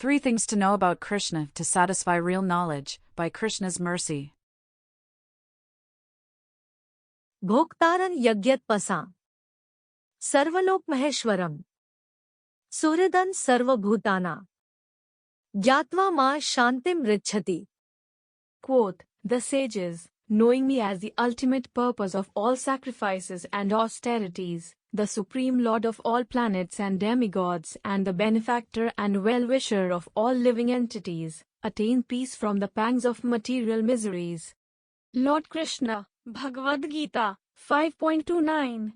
3 Things to Know About Krishna to Satisfy Real Knowledge, by Krishna's Mercy. भोक्तारं यज्ञत्पसां सर्वलोक महेश्वरम् सुहृदं सर्वभूतानां ज्ञात्वा मां शान्तिं ऋच्छति. Quote, the sages, knowing me as the ultimate purpose of all sacrifices and austerities, the supreme lord of all planets and demigods and the benefactor and well-wisher of all living entities, attain peace from the pangs of material miseries. Lord Krishna, Bhagavad-gita, 5.29.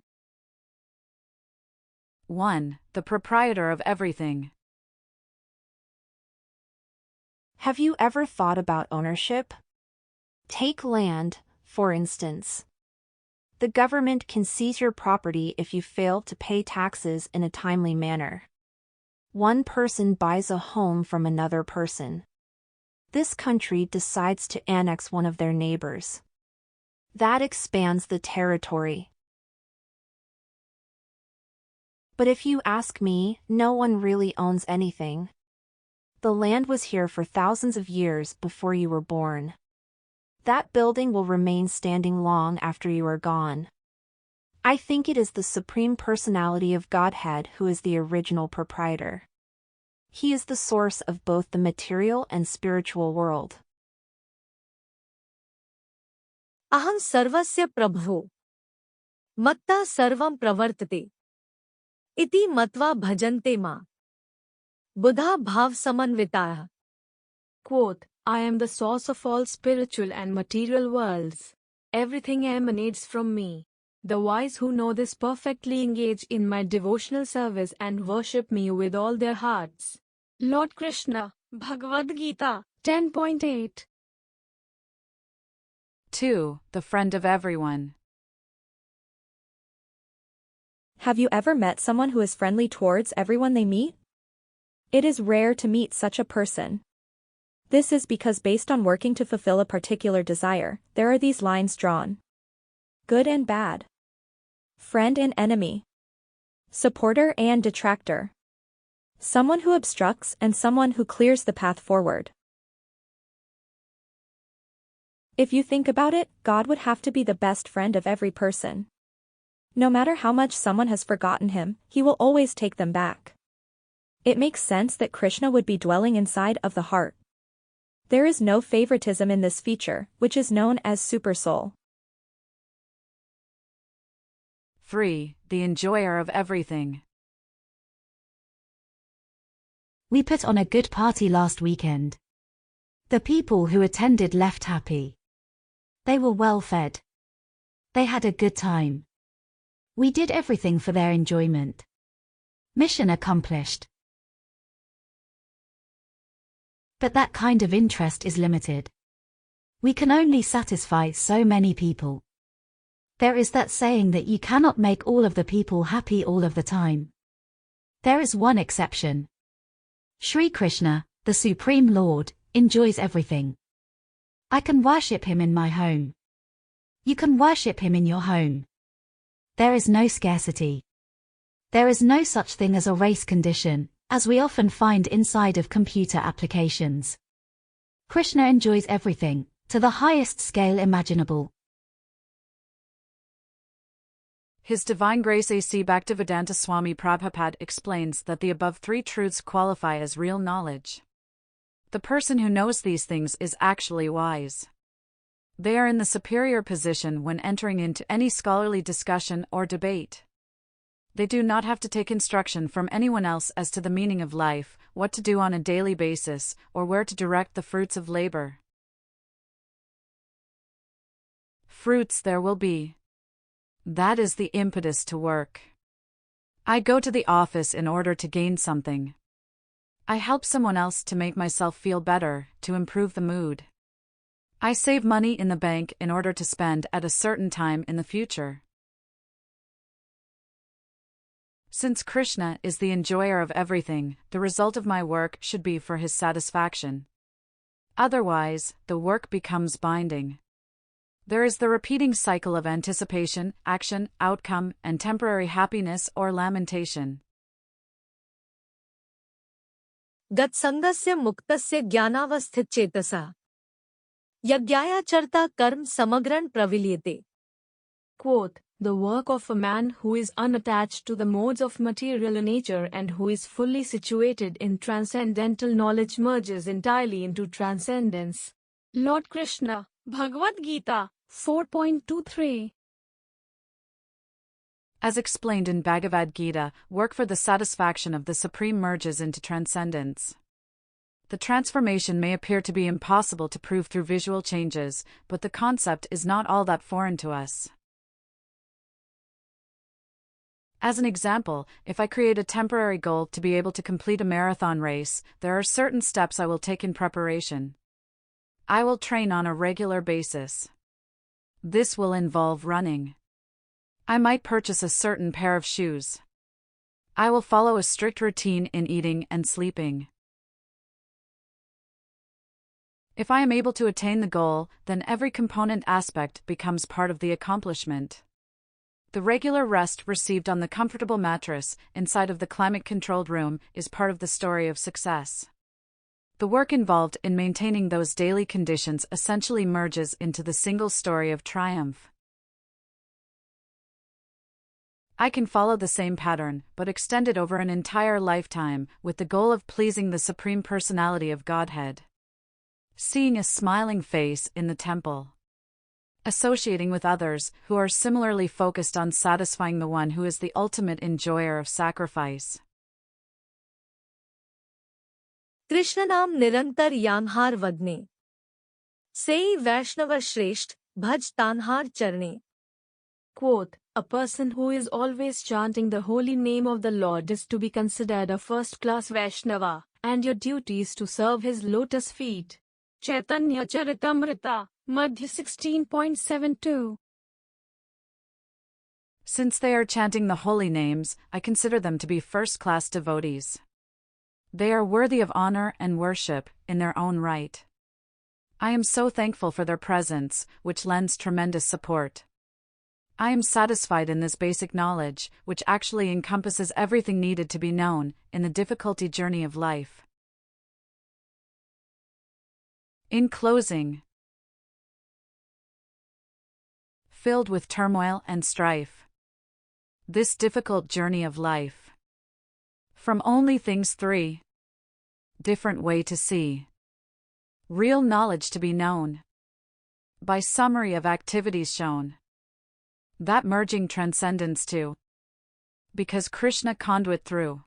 1. The proprietor of everything. Have you ever thought about ownership? Take land, for instance. The government can seize your property if you fail to pay taxes in a timely manner. One person buys a home from another person. This country decides to annex one of their neighbors. That expands the territory. But if you ask me, no one really owns anything. The land was here for thousands of years before you were born. That building will remain standing long after you are gone. I think it is the Supreme Personality of Godhead who is the original proprietor. He is the source of both the material and spiritual world. अहं सर्वस्य प्रभुः मत्तः सर्वं प्रवर्तते इति मत्वा भजन्ते मां बुधा भाव समन्विताः. Quote, I am the source of all spiritual and material worlds. Everything emanates from me. The wise who know this perfectly engage in my devotional service and worship me with all their hearts. Lord Krishna, Bhagavad-gita, 10.8. 2. The friend of everyone. Have you ever met someone who is friendly towards everyone they meet? It is rare to meet such a person. This is because based on working to fulfill a particular desire, there are these lines drawn. Good and bad. Friend and enemy. Supporter and detractor. Someone who obstructs and someone who clears the path forward. If you think about it, God would have to be the best friend of every person. No matter how much someone has forgotten him, he will always take them back. It makes sense that Krishna would be dwelling inside of the heart. There is no favoritism in this feature, which is known as supersoul. 3. The enjoyer of everything. We put on a good party last weekend. The people who attended left happy. They were well fed. They had a good time. We did everything for their enjoyment. Mission accomplished. But that kind of interest is limited. We can only satisfy so many people. There is that saying that you cannot make all of the people happy all of the time. There is one exception. Sri Krishna, the Supreme Lord, enjoys everything. I can worship him in my home. You can worship him in your home. There is no scarcity. There is no such thing as a race condition, as we often find inside of computer applications. Krishna enjoys everything, to the highest scale imaginable. His Divine Grace A.C. Bhaktivedanta Swami Prabhupada explains that the above 3 truths qualify as real knowledge. The person who knows these things is actually wise. They are in the superior position when entering into any scholarly discussion or debate. They do not have to take instruction from anyone else as to the meaning of life, what to do on a daily basis, or where to direct the fruits of labor. Fruits there will be. That is the impetus to work. I go to the office in order to gain something. I help someone else to make myself feel better, to improve the mood. I save money in the bank in order to spend at a certain time in the future. Since Krishna is the enjoyer of everything, the result of my work should be for his satisfaction. Otherwise, the work becomes binding. There is the repeating cycle of anticipation, action, outcome, and temporary happiness or lamentation. गत्संगस्य मुक्तस्य ज्ञानावस्थितचेतसा यज्ञायाचरता कर्म समग्रं प्रविलीयते. Quote, the work of a man who is unattached to the modes of material nature and who is fully situated in transcendental knowledge merges entirely into transcendence. Lord Krishna, Bhagavad-gita, 4.23. As explained in Bhagavad-gita, work for the satisfaction of the Supreme merges into transcendence. The transformation may appear to be impossible to prove through visual changes, but the concept is not all that foreign to us. As an example, if I create a temporary goal to be able to complete a marathon race, there are certain steps I will take in preparation. I will train on a regular basis. This will involve running. I might purchase a certain pair of shoes. I will follow a strict routine in eating and sleeping. If I am able to attain the goal, then every component aspect becomes part of the accomplishment. The regular rest received on the comfortable mattress inside of the climate-controlled room is part of the story of success. The work involved in maintaining those daily conditions essentially merges into the single story of triumph. I can follow the same pattern, but extend it over an entire lifetime, with the goal of pleasing the Supreme Personality of Godhead. Seeing a smiling face in the temple. Associating with others who are similarly focused on satisfying the one who is the ultimate enjoyer of sacrifice. Krishna नाम निरंतर यानहार वदने सेई वैष्णव श्रेष्ठ भज तानहार चरणे. Quote, a person who is always chanting the holy name of the Lord is to be considered a first-class Vaishnava, and your duty is to serve his lotus feet. Chaitanya Charitamrita, Madhya 16.72. Since they are chanting the holy names, I consider them to be first-class devotees. They are worthy of honor and worship in their own right. I am so thankful for their presence, which lends tremendous support. I am satisfied in this basic knowledge, which actually encompasses everything needed to be known in the difficulty journey of life. In closing, filled with turmoil and strife, this difficult journey of life. From only things three. Different way to see. Real knowledge to be known. By summary of activities shown. That merging transcendence to. Because Krishna conduit through.